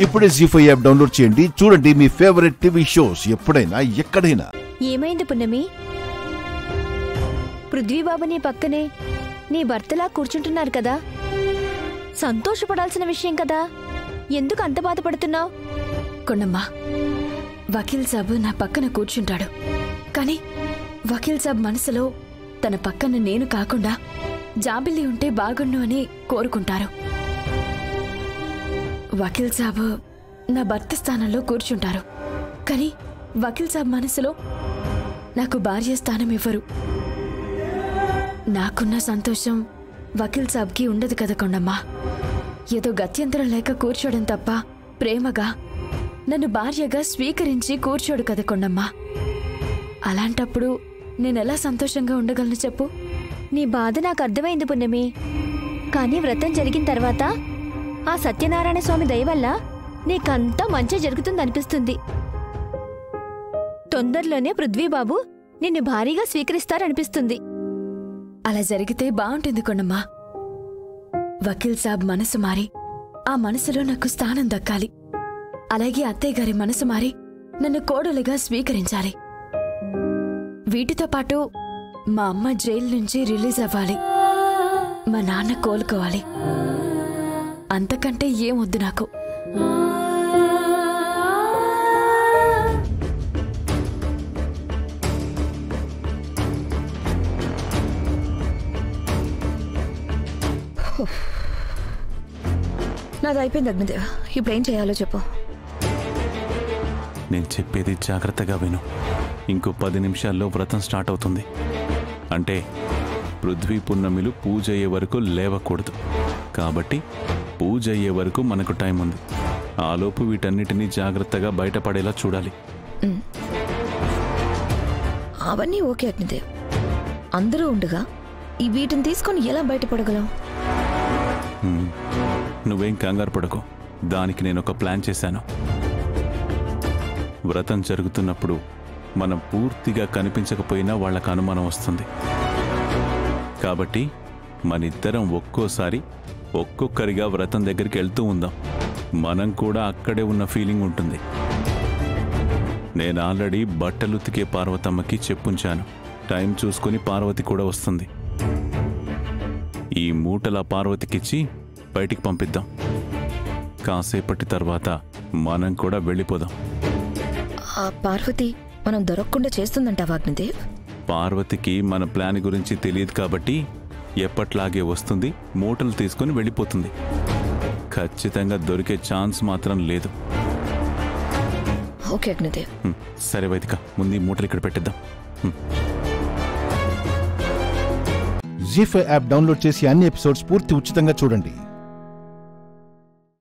ఇప్పుడే జీ5 app download చేయండి. చూడండి మీ ఫేవరెట్ టీవీ షోస్ ఎప్పుడైనా ఎక్కడైనా. ఏమైంది పున్నమి? పృథ్వీబాబు నీ పక్కనే నీ భర్తలా కూర్చుంటున్నారు కదా, సంతోషపడాల్సిన విషయం కదా, ఎందుకు అంత బాధపడుతున్నావు? కొండమ్మా, వకీల్ సాబ్ నా పక్కన కూర్చుంటాడు, కానీ వకీల్ సాబ్ మనసులో తన పక్కన నేను కాకుండా జాబిల్లి ఉంటే బాగుండు అని కోరుకుంటారు. వకీల్ సాబ్ నా భర్త స్థానంలో కూర్చుంటారు, కానీ వకీల్ సాబ్ మనసులో నాకు భార్య స్థానం ఇవ్వరు. నాకున్న సంతోషం వకీల్ సాబ్కి ఉండదు కదా కొండమ్మా. ఏదో గత్యంతరం లేక కూర్చోవడం తప్ప ప్రేమగా నన్ను భార్యగా స్వీకరించి కూర్చోడు కదా కొండమ్మా. అలాంటప్పుడు నేనెలా సంతోషంగా ఉండగలను చెప్పు? నీ బాధ నాకు అర్థమైంది పున్నమి, కానీ వ్రతం జరిగిన తర్వాత ఆ సత్యనారాయణ స్వామి దయ వల్ల నీకంతా మంచి జరుగుతుందనిపిస్తుంది. తొందరలోనే పృథ్వీబాబు నిన్ను భారీగా స్వీకరిస్తారనిపిస్తుంది. అలా జరిగితే బాగుంటుంది కొండమ్మా. వకీల్ సాబ్ మనసు మారి ఆ మనసులో నాకు స్థానం దక్కాలి. అలాగే అత్తయ్య గారి మనసు మారి నన్ను కోడలుగా స్వీకరించాలి. వీటితో పాటు మా అమ్మ జైలు నుంచి రిలీజ్ అవ్వాలి, మా నాన్న కోలుకోవాలి. అంతకంటే ఏమొద్దు నాకు. నాది అయిపోయింది అగ్నిదేవ్, ఇప్పుడు ఏం చేయాలో చెప్పు. నేను చెప్పేది జాగ్రత్తగా విను. ఇంకో 10 నిమిషాల్లో వ్రతం స్టార్ట్ అవుతుంది. అంటే పృథ్వీ పున్నమిలు పూజ అయ్యే వరకు లేవకూడదు. కాబట్టి పూజ అయ్యే వరకు మనకు టైం ఉంది. ఆలోపు వీటన్నిటినీ జాగ్రత్తగా బయటపడేలా చూడాలి. అవన్నీ ఓకే అగ్నిదేవ్, అందరూ ఉండగా ఈ వీటిని తీసుకొని ఎలా బయటపడగలం? నువ్వేం కంగారు పడకు, దానికి నేను ఒక ప్లాన్ చేశాను. వ్రతం జరుగుతున్నప్పుడు మనం పూర్తిగా కనిపించకపోయినా వాళ్ళకు అనుమానం వస్తుంది. కాబట్టి మనిద్దరం ఒక్కోసారి ఒక్కొక్కరిగా వ్రతం దగ్గరికి వెళ్తూ ఉందాం. మనం కూడా అక్కడే ఉన్న ఫీలింగ్ ఉంటుంది. నేను ఆల్రెడీ బట్టలుతికే పార్వతమ్మకి చెప్పుంచాను. టైం చూసుకుని పార్వతి కూడా వస్తుంది. ఈ మూటల పార్వతికిచ్చి బయటికి పంపిద్దాం. కాసేపటి తర్వాత మనం కూడా వెళ్ళిపోదాం. ఆ పార్వతి మనం దొరకకుండా చేస్తుందంటావా అగ్నిదేవ్? పార్వతికి మన ప్లాన్ గురించి తెలియదు కాబట్టి ఎప్పట్లాగే వస్తుంది, మూటలు తీసుకొని వెళ్ళిపోతుంది. ఖచ్చితంగా దొరికే ఛాన్స్ మాత్రం లేదు. ఓకే అగ్నిదేవ్. సరే వైదిక, ముందు మూటలు ఇక్కడ పెట్టిద్దాం. జీ5 యాప్ డౌన్లోడ్ చేసి అన్ని ఎపిసోడ్స్ పూర్తి ఉచితంగా చూడండి.